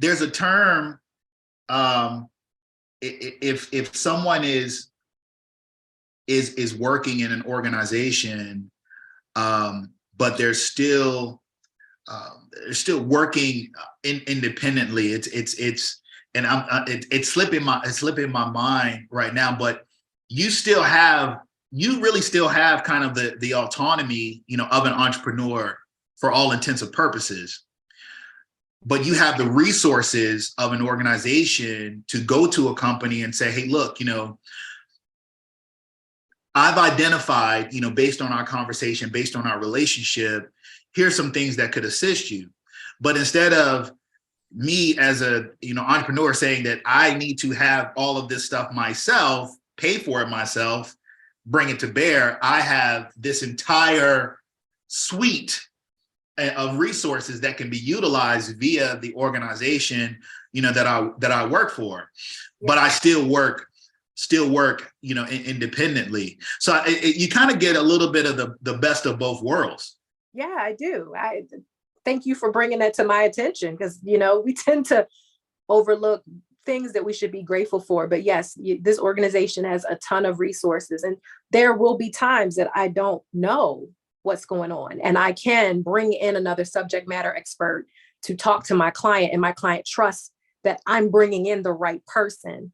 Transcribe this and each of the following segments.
there's a term, if someone is working in an organization, but they're still working independently. It's slipping my mind right now, but you really still have kind of the autonomy, of an entrepreneur for all intents and purposes. But you have the resources of an organization to go to a company and say, hey, look, I've identified, based on our conversation, based on our relationship, here's some things that could assist you. But instead of me as a, entrepreneur saying that I need to have all of this stuff myself, pay for it myself, bring it to bear, I have this entire suite of resources that can be utilized via the organization, that I work for, but I still work, independently. So you kind of get a little bit of the best of both worlds. Yeah, I do. I thank you for bringing that to my attention, because, we tend to overlook things that we should be grateful for. But yes, this organization has a ton of resources, and there will be times that I don't know what's going on, and I can bring in another subject matter expert to talk to my client, and my client trusts that I'm bringing in the right person,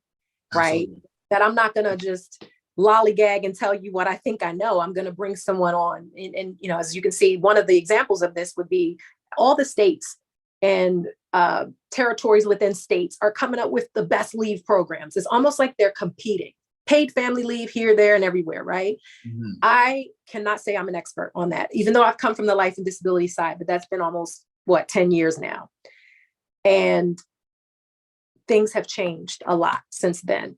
right? Absolutely. That I'm not going to just lollygag and tell you what I think I know. I'm going to bring someone on. And, as you can see, one of the examples of this would be all the states and territories within states are coming up with the best leave programs. It's almost like they're competing. Paid family leave here, there, and everywhere, right? Mm-hmm. I cannot say I'm an expert on that, even though I've come from the life and disability side, but that's been almost, 10 years now. And things have changed a lot since then.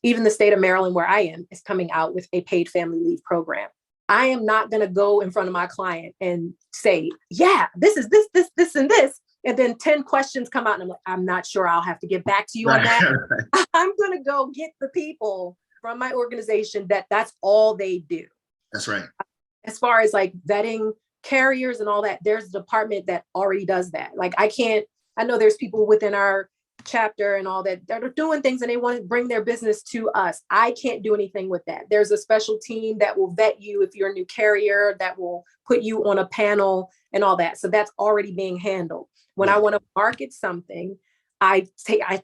Even the state of Maryland, where I am, is coming out with a paid family leave program. I am not going to go in front of my client and say, yeah, this is this, and this. And then 10 questions come out and I'm like, I'm not sure, I'll have to get back to you on that. Right. I'm going to go get the people from my organization that's all they do. That's right. As far as like vetting carriers and all that, there's a department that already does that. Like I know there's people within our chapter and all that are doing things and they want to bring their business to us. I can't do anything with that. There's a special team that will vet you if you're a new carrier, that will put you on a panel and all that. So that's already being handled. When I want to market something, I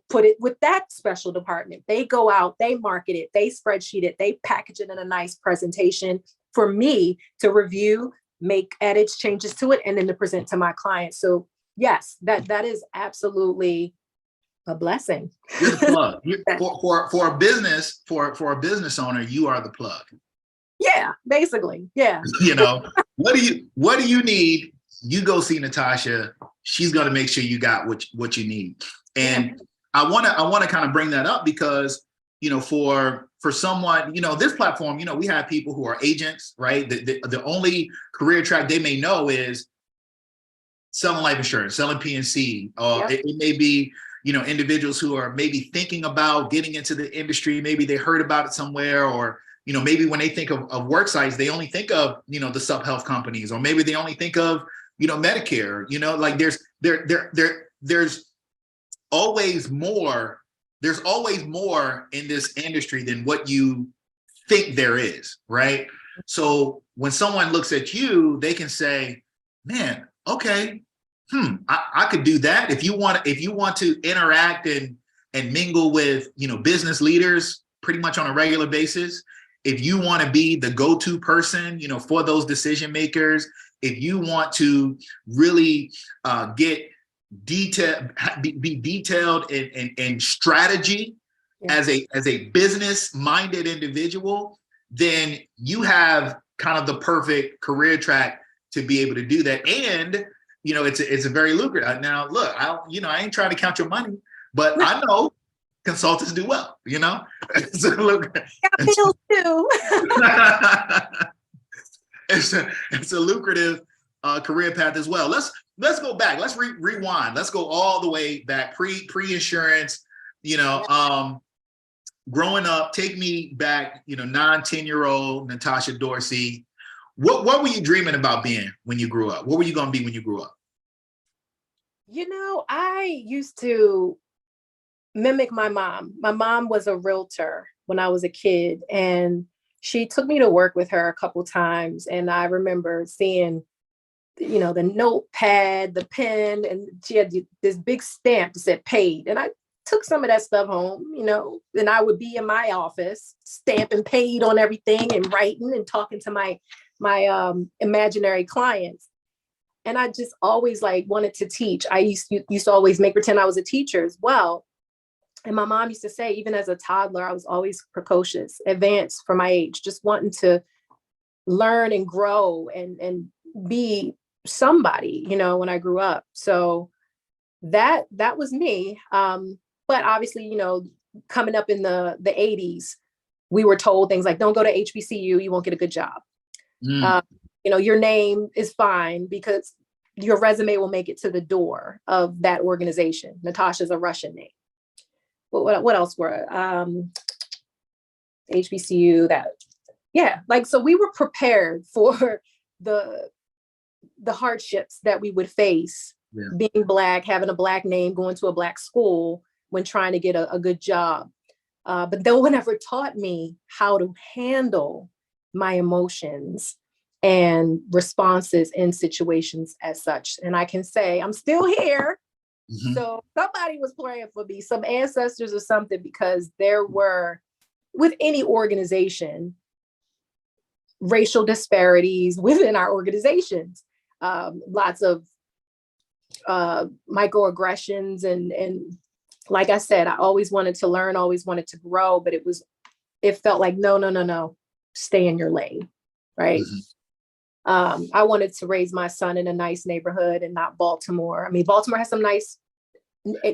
put it with that special department. They go out, they market it, they spreadsheet it, they package it in a nice presentation for me to review, make edits, changes to it, and then to present to my clients. So yes, that is absolutely a blessing. You're the plug. For a business, for a business owner, you are the plug. Yeah, basically. Yeah. What do you need? You go see Natasha. She's going to make sure you got what you need. And I want to kind of bring that up because, for someone, this platform, we have people who are agents, right? The only career track they may know is selling life insurance, selling PNC. It may be, individuals who are maybe thinking about getting into the industry. Maybe they heard about it somewhere, or, maybe when they think of work sites, they only think of, the sub-health companies, or maybe they only think of, Medicare, like there's always more in this industry than what you think there is, right? So when someone looks at you, they can say, man, okay, I could do that. If you want to interact and mingle with, business leaders pretty much on a regular basis, if you want to be the go-to person, for those decision makers, if you want to really get be detailed in strategy as a business-minded individual, then you have kind of the perfect career track to be able to do that. And it's a very lucrative. Now, look, I ain't trying to count your money, but I know consultants do well. It's a lucrative. Too. It's a lucrative career path as well. Let's go back. Let's rewind. Let's go all the way back pre-insurance. Growing up, take me back. 9-10-year-old Natasha Dorsey. What were you dreaming about being when you grew up? What were you going to be when you grew up? I used to mimic my mom. My mom was a realtor when I was a kid, and she took me to work with her a couple times. And I remember seeing, the notepad, the pen, and she had this big stamp that said paid. And I took some of that stuff home, and I would be in my office stamping paid on everything and writing and talking to my imaginary clients. And I just always wanted to teach. I used to always make pretend I was a teacher as well. And my mom used to say, even as a toddler, I was always precocious, advanced for my age, just wanting to learn and grow and be somebody, when I grew up. So that was me. But obviously, coming up in the 80s, we were told things like, don't go to HBCU, you won't get a good job. Your name is fine because your resume will make it to the door of that organization. Natasha's a Russian name. What else were HBCU so we were prepared for the hardships that we would face being Black, having a Black name, going to a Black school when trying to get a good job. But no one ever taught me how to handle my emotions and responses in situations as such. And I can say I'm still here. Mm-hmm. So somebody was praying for me, some ancestors or something, because there were, with any organization, racial disparities within our organizations, lots of microaggressions. And like I said, I always wanted to learn, always wanted to grow, but it felt like, no, stay in your lane, right? Mm-hmm. I wanted to raise my son in a nice neighborhood and not Baltimore. I mean, Baltimore has some nice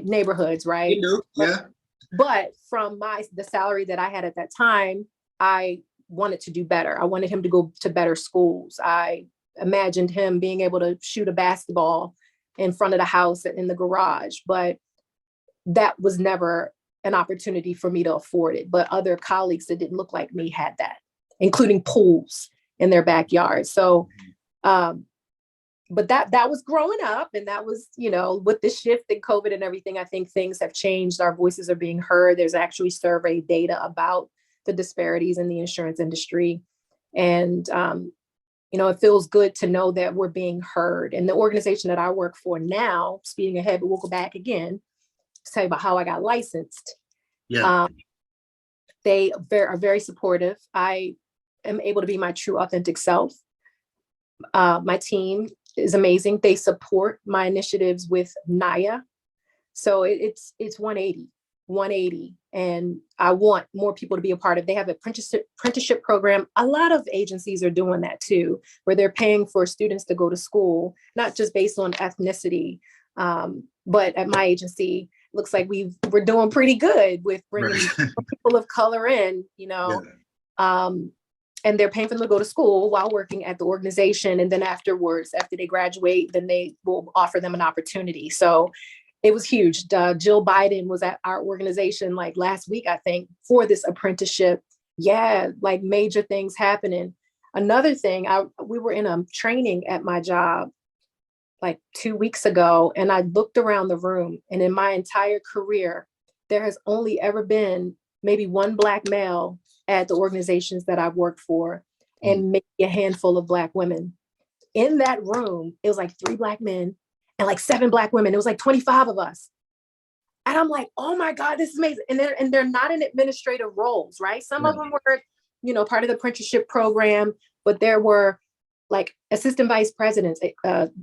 neighborhoods, right? You do, yeah. But from the salary that I had at that time, I wanted to do better. I wanted him to go to better schools. I imagined him being able to shoot a basketball in front of the house in the garage, but that was never an opportunity for me to afford it. But other colleagues that didn't look like me had that, including pools in their backyard. So, but that was growing up, and that was, with the shift in COVID and everything, I think things have changed. Our voices are being heard. There's actually survey data about the disparities in the insurance industry. And, it feels good to know that we're being heard. And the organization that I work for now, speeding ahead, but we'll go back again to tell you about how I got licensed. Yeah. They are very supportive. I am able to be my true, authentic self. My team is amazing. They support my initiatives with NAYA. So it's 180. And I want more people to be a part of. They have an apprenticeship program. A lot of agencies are doing that too, where they're paying for students to go to school, not just based on ethnicity. But at my agency, looks like we're doing pretty good with bringing people of color in, and they're paying for them to go to school while working at the organization. And then afterwards, after they graduate, then they will offer them an opportunity. So it was huge. Jill Biden was at our organization last week, I think, for this apprenticeship. Yeah, major things happening. Another thing, we were in a training at my job 2 weeks ago, and I looked around the room, and in my entire career, there has only ever been maybe one Black male at the organizations that I've worked for, and maybe a handful of Black women. In that room, it was 3 Black men and 7 Black women. It was 25 of us. And I'm like, oh my God, this is amazing. And they're not in administrative roles, right? Some of them were, part of the apprenticeship program, but there were assistant vice presidents,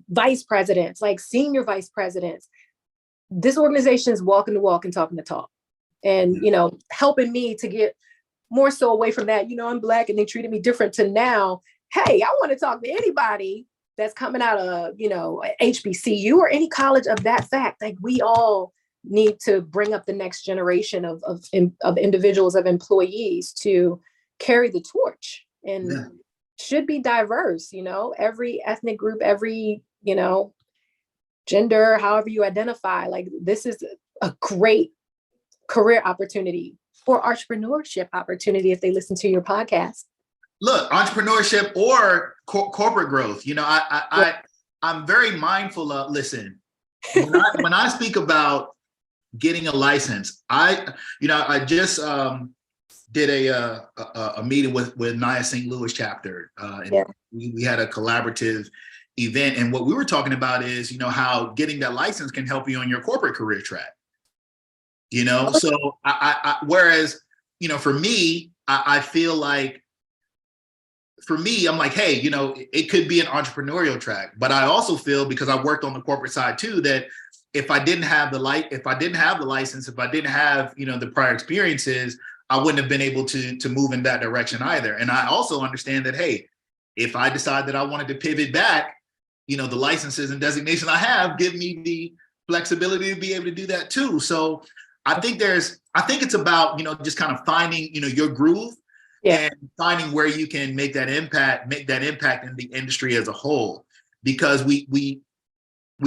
vice presidents, senior vice presidents. This organization is walking the walk and talking the talk, and, helping me to get more so away from that, I'm Black and they treated me different, to now, hey, I want to talk to anybody that's coming out of, HBCU or any college of that fact. We all need to bring up the next generation of individuals, of employees, to carry the torch, and should be diverse, every ethnic group, every, gender, however you identify. This is a great career opportunity or entrepreneurship opportunity if they listen to your podcast. Look, entrepreneurship or corporate growth. I'm very mindful of, listen, when I speak about getting a license, I just did a meeting with NIA St. Louis chapter, and Yeah. we had a collaborative event, and what we were talking about is, how getting that license can help you on your corporate career track. So whereas, for me, I feel like, for me, I'm like, hey, it could be an entrepreneurial track, but I also feel, because I worked on the corporate side too, that if I didn't have the license, if I didn't have, the prior experiences, I wouldn't have been able to move in that direction either. And I also understand that, hey, if I decide that I wanted to pivot back, the licenses and designation I have give me the flexibility to be able to do that too. So I think it's about, just kind of finding, your groove, and finding where you can make that impact in the industry as a whole, because we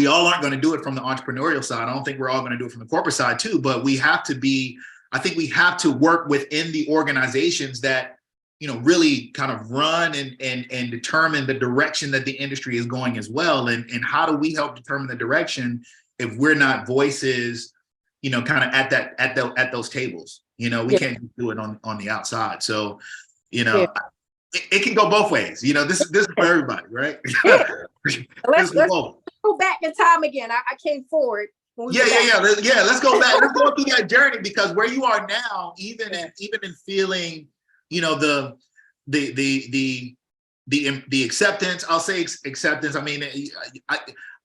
all aren't going to do it from the entrepreneurial side. I don't think we're all going to do it from the corporate side too, but we have to work within the organizations that, really kind of run and determine the direction that the industry is going as well. And how do we help determine the direction if we're not voices, kind of at those tables? We can't do it on the outside. So, it can go both ways. This is for everybody, right? Let's go back in time again. I came forward. Yeah. Let's go back. Let's go through that journey, because where you are now, even in feeling, the acceptance. I'll say acceptance. I mean,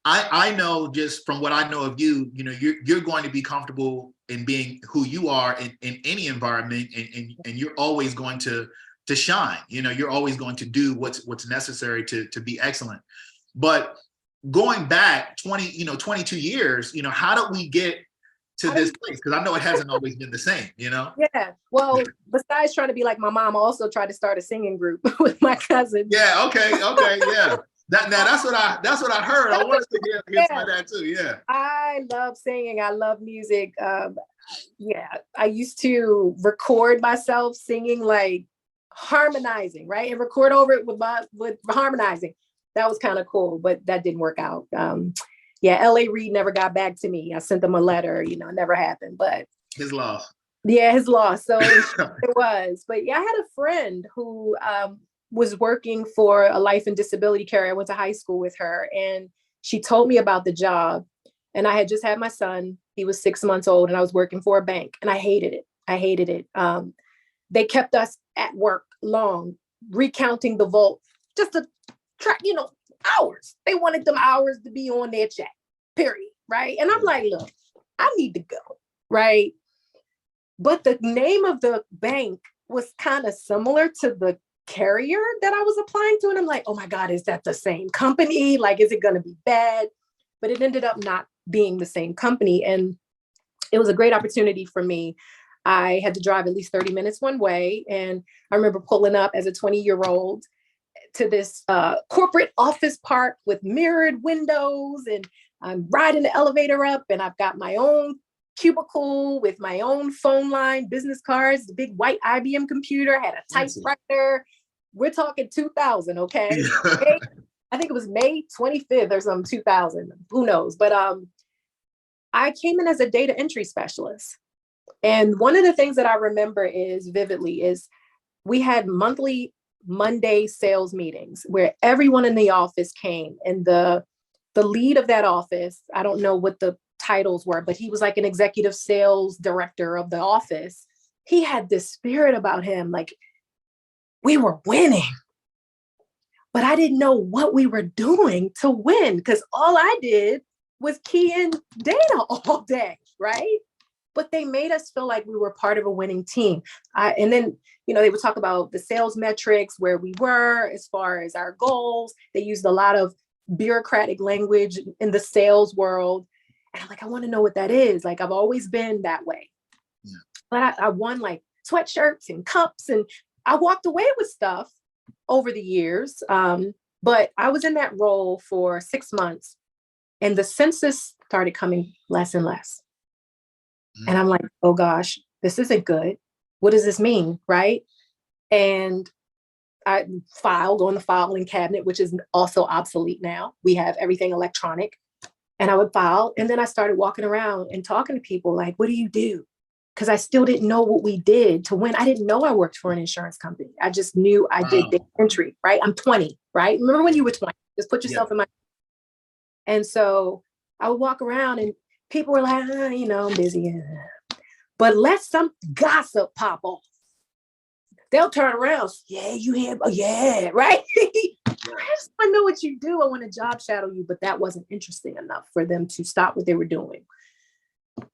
I know, just from what I know of you, you're going to be comfortable in being who you are in any environment, and you're always going to shine. You're always going to do what's necessary to be excellent. But going back 22 years, how do we get to this place? Because I know it hasn't always been the same, Yeah. Well, besides trying to be like my mom, I also tried to start a singing group with my cousin. Yeah. Okay. Yeah. That's what I heard. I wanted to hear some of that too. Yeah. I love singing. I love music. I used to record myself singing, like harmonizing, right? And record over it with harmonizing. That was kind of cool, but that didn't work out. L.A. Reid never got back to me. I sent them a letter, it never happened, but his loss. Yeah, his loss. So it was. But I had a friend who was working for a life and disability carrier. I went to high school with her, and she told me about the job. And I had just had my son. He was 6 months old, and I was working for a bank, and I hated it. They kept us at work long, recounting the vault, just to track, hours. They wanted them hours to be on their check, period, right? And I'm like, look, I need to go, right? But the name of the bank was kind of similar to the carrier that I was applying to. And I'm like, oh my God, is that the same company? Like, is it going to be bad? But it ended up not being the same company. And it was a great opportunity for me. I had to drive at least 30 minutes one way. And I remember pulling up as a 20-year-old to this corporate office park with mirrored windows. And I'm riding the elevator up, and I've got my own cubicle with my own phone line, business cards, the big white IBM computer, had a typewriter. We're talking 2000, okay? I think it was May 25th or something, 2000, who knows? But I came in as a data entry specialist. And one of the things that I remember vividly is we had monthly Monday sales meetings where everyone in the office came, and the lead of that office, I don't know what the titles were, but he was like an executive sales director of the office. He had this spirit about him, like we were winning, but I didn't know what we were doing to win, because all I did was key in data all day, right? But they made us feel like we were part of a winning team. And then, they would talk about the sales metrics, where we were as far as our goals. They used a lot of bureaucratic language in the sales world. And I'm like, I want to know what that is. Like, I've always been that way. Yeah. But I won like sweatshirts and cups, and I walked away with stuff over the years. But I was in that role for 6 months, and the census started coming less and less. And I'm like, oh gosh, this isn't good. What does this mean? Right. And I filed on the filing cabinet, which is also obsolete now. We have everything electronic. And I would file. And then I started walking around and talking to people like, what do you do? Because I still didn't know what we did to win. I didn't know I worked for an insurance company. I just knew I did data entry, right? I'm 20, right? Remember when you were 20? Just put yourself in my. And so I would walk around and people were like, I'm busy. But let some gossip pop off. They'll turn around. Yeah, you hear? Oh, yeah, right? I just want to know what you do. I want to job shadow you, but that wasn't interesting enough for them to stop what they were doing.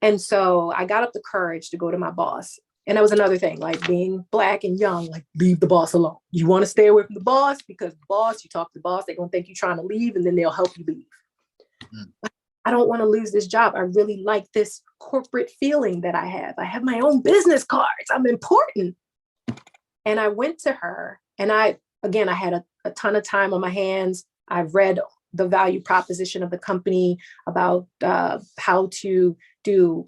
And so I got up the courage to go to my boss. And that was another thing, like being Black and young, like leave the boss alone. You want to stay away from the boss because the boss, you talk to the boss, they're going to think you're trying to leave and then they'll help you leave. I don't want to lose this job. I really like this corporate feeling that I have. I have my own business cards. I'm important. And I went to her and I had a ton of time on my hands. I've read the value proposition of the company about how to do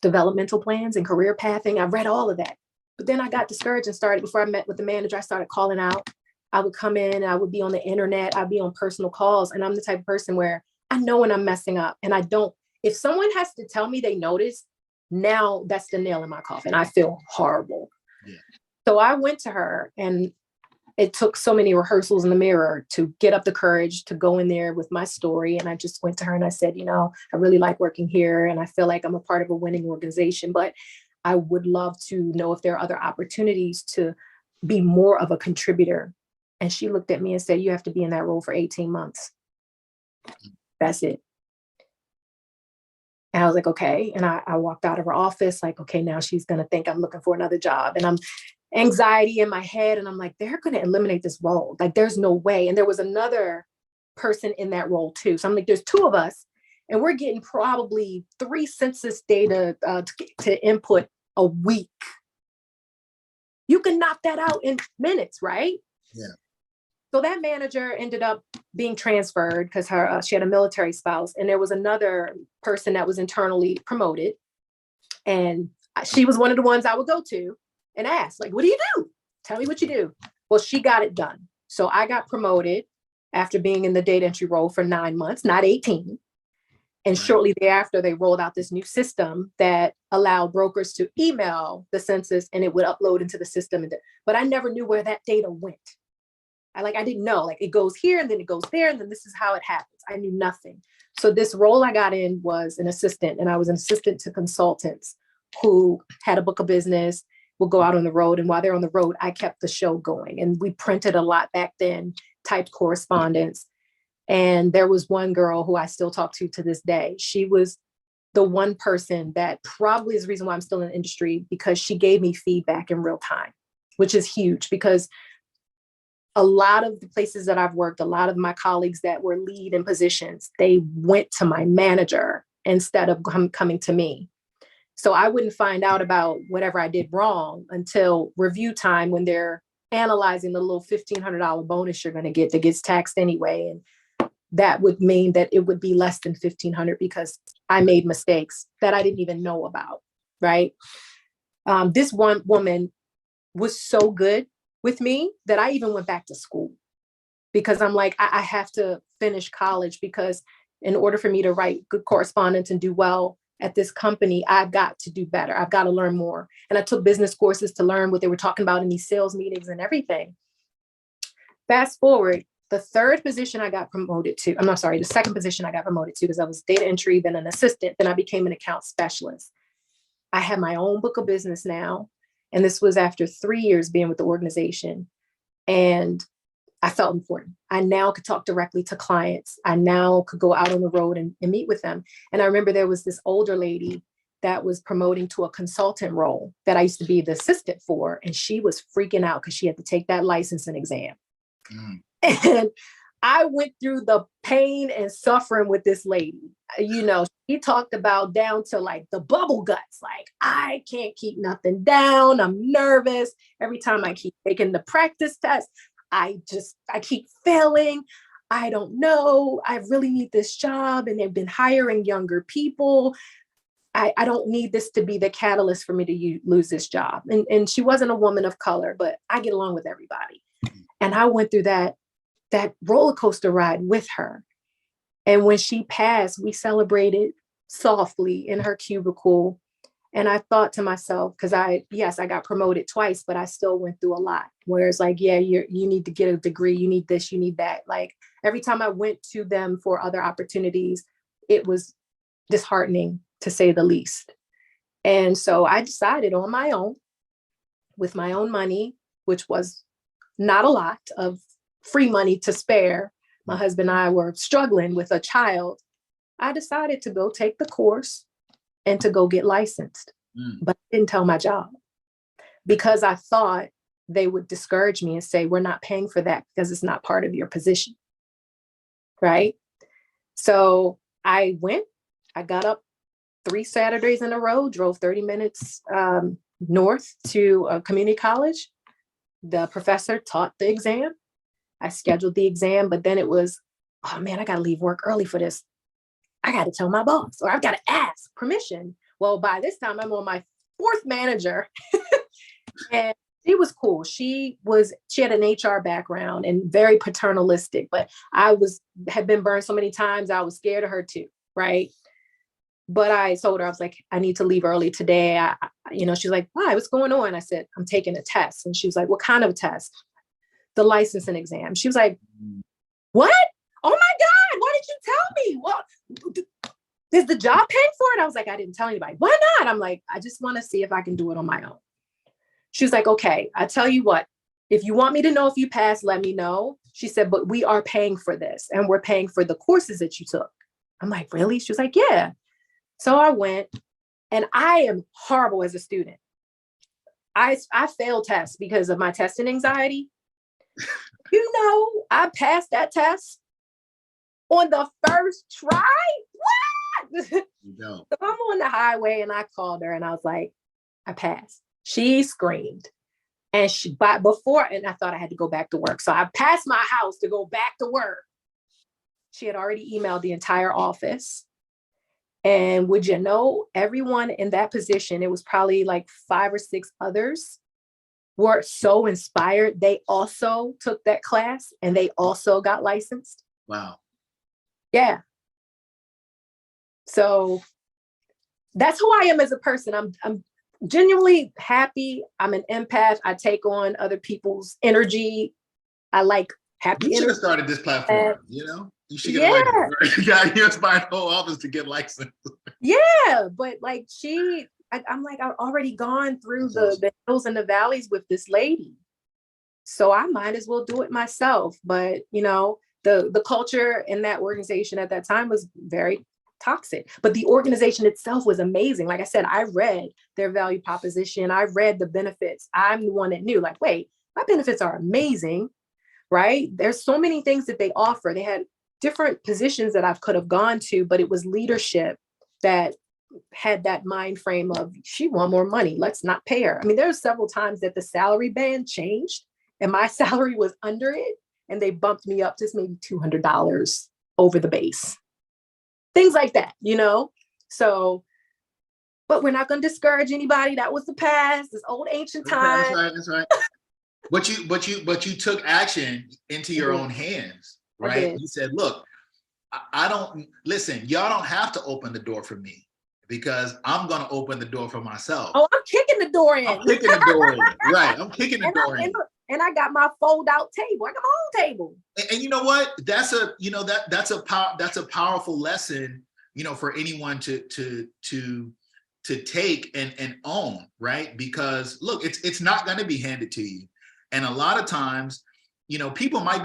developmental plans and career pathing. I've read all of that. But then I got discouraged and started, before I met with the manager, I started calling out. I would come in, I would be on the internet, I'd be on personal calls. And I'm the type of person where I know when I'm messing up and I don't, if someone has to tell me they notice, now that's the nail in my coffin. I feel horrible. Yeah. So I went to her and it took so many rehearsals in the mirror to get up the courage to go in there with my story. And I just went to her and I said, I really like working here and I feel like I'm a part of a winning organization, but I would love to know if there are other opportunities to be more of a contributor. And she looked at me and said, you have to be in that role for 18 months. That's it. And I was like, okay. And I walked out of her office like, okay, now she's going to think I'm looking for another job. And I'm anxiety in my head. And I'm like, they're going to eliminate this role. Like, there's no way. And there was another person in that role too. So I'm like, there's two of us and we're getting probably 3 census data to input a week. You can knock that out in minutes, right? Yeah. So that manager ended up being transferred because she had a military spouse, and there was another person that was internally promoted, and she was one of the ones I would go to and ask, like, what do you do? Tell me what you do. Well, she got it done. So I got promoted after being in the data entry role for 9 months, not 18. And shortly thereafter, they rolled out this new system that allowed brokers to email the census and it would upload into the system. But I never knew where that data went. I didn't know, like, it goes here and then it goes there and then this is how it happens. I knew nothing. So this role I got in was an assistant, and I was an assistant to consultants who had a book of business, would go out on the road. And while they're on the road, I kept the show going. And we printed a lot back then, typed correspondence. And there was one girl who I still talk to this day. She was the one person that probably is the reason why I'm still in the industry, because she gave me feedback in real time, which is huge, because a lot of the places that I've worked, a lot of my colleagues that were lead in positions, they went to my manager instead of coming to me. So I wouldn't find out about whatever I did wrong until review time, when they're analyzing the little $1,500 bonus you're going to get that gets taxed anyway. And that would mean that it would be less than $1,500 because I made mistakes that I didn't even know about, right? This one woman was so good with me that I even went back to school, because I'm like, I have to finish college, because in order for me to write good correspondence and do well at this company, I've got to do better. I've got to learn more. And I took business courses to learn what they were talking about in these sales meetings and everything. Fast forward, the second position I got promoted to, because I was data entry, then an assistant, then I became an account specialist. I had my own book of business now. And this was after 3 years being with the organization. And I felt important. I now could talk directly to clients. I now could go out on the road and meet with them. And I remember there was this older lady that was promoting to a consultant role that I used to be the assistant for. And she was freaking out because she had to take that licensing exam. And I went through the pain and suffering with this lady. She talked about down to like the bubble guts. Like, I can't keep nothing down. I'm nervous. Every time I keep taking the practice test, I keep failing. I don't know. I really need this job. And they've been hiring younger people. I don't need this to be the catalyst for me to lose this job. And she wasn't a woman of color, but I get along with everybody. And I went through that roller coaster ride with her. And when she passed, we celebrated softly in her cubicle. And I thought to myself, because I got promoted twice, but I still went through a lot. Whereas like, yeah, you need to get a degree, you need this, you need that. Like every time I went to them for other opportunities, it was disheartening to say the least. And so I decided on my own, with my own money, which was not a lot of free money to spare. My husband and I were struggling with a child. I decided to go take the course and to go get licensed. But I didn't tell my job because I thought they would discourage me and say, we're not paying for that because it's not part of your position. Right. So I went, I got up 3 Saturdays in a row, drove 30 minutes north to a community college. The professor taught the exam. I scheduled the exam, but then it was, oh man, I got to leave work early for this. I got to tell my boss, or I've got to ask permission. Well, by this time I'm on my 4th manager and she was cool. She had an HR background and very paternalistic, but had been burned so many times. I was scared of her too. Right. But I told her, I was like, I need to leave early today. She's like, why, what's going on? I said, I'm taking a test. And she was like, what kind of test? The licensing exam. She was like, what? Oh my God, why did you tell me? Well, is the job paying for it? I was like, I didn't tell anybody. Why not? I'm like, I just want to see if I can do it on my own. She was like, okay, I tell you what, if you want me to know if you pass, let me know. She said, but we are paying for this and we're paying for the courses that you took. I'm like, really? She was like, yeah. So I went, and I am horrible as a student. I failed tests because of my testing anxiety. I passed that test on the first try. What? So I'm on the highway and I called her and I was like, I passed. She screamed. And I thought I had to go back to work. So I passed my house to go back to work. She had already emailed the entire office. And would you know, everyone in that position, it was probably like 5 or 6 others, were so inspired. They also took that class and they also got licensed. Wow. Yeah. So that's who I am as a person. I'm genuinely happy. I'm an empath. I take on other people's energy. I like happy energy. You should have started this platform, You should get you inspired the whole office to get licensed. Yeah, but like I'm like, I've already gone through the hills and the valleys with this lady. So I might as well do it myself. But, the culture in that organization at that time was very toxic, but the organization itself was amazing. Like I said, I read their value proposition. I read the benefits. I'm the one that knew, like, wait, my benefits are amazing, right? There's so many things that they offer. They had different positions that I could have gone to, but it was leadership that had that mind frame of, she want more money, let's not pay her. I mean, there were several times that the salary band changed and my salary was under it, and they bumped me up just maybe $200 over the base. Things like that, So, but we're not going to discourage anybody. That was the past, this old ancient time. That's right. But you took action into your own hands, right? You said, look, I don't, listen, y'all don't have to open the door for me because I'm going to open the door for myself. Oh, I'm kicking the door in. I'm kicking the door in. Right. I'm kicking the door in. And I got my fold out table. I got my own table. And you know what? That's a powerful lesson, for anyone to take and own, right? Because look, it's not going to be handed to you. And a lot of times, people might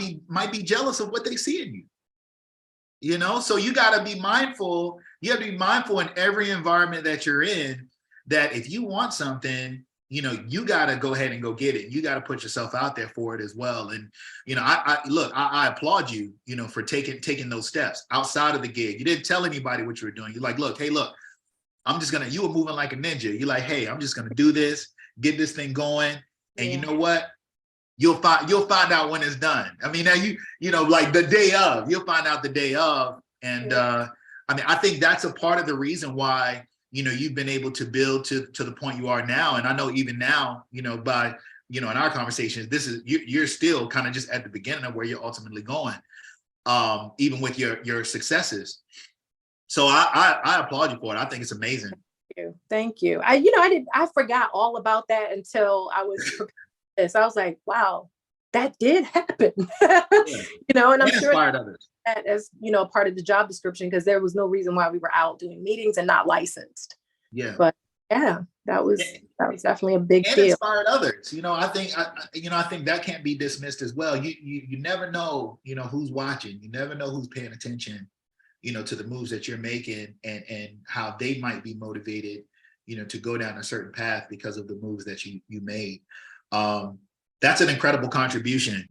be jealous of what they see in you. So you got to be mindful. You have to be mindful in every environment that you're in, that if you want something, you got to go ahead and go get it. You got to put yourself out there for it as well. And, I applaud you, for taking those steps outside of the gig. You didn't tell anybody what you were doing. You're like, look, you were moving like a ninja. You're like, hey, I'm just going to do this, get this thing going. And you know what? You'll find out when it's done. I mean, now like the day of, you'll find out the day of. And I think that's a part of the reason why, you've been able to build to the point you are now. And I know even now, by, in our conversations, you're still kind of just at the beginning of where you're ultimately going. even with your successes. So I applaud you for it. I think it's amazing. Thank you. I forgot all about that until I was prepared for this. I was like, wow, that did happen. Yeah. And I'm sure inspired others. that as, part of the job description, because there was no reason why we were out doing meetings and not licensed. Yeah. But yeah, that was definitely a big and deal. Inspired others. I think that can't be dismissed as well. You never know, who's watching. You never know who's paying attention, to the moves that you're making and how they might be motivated, to go down a certain path because of the moves that you made. That's an incredible contribution.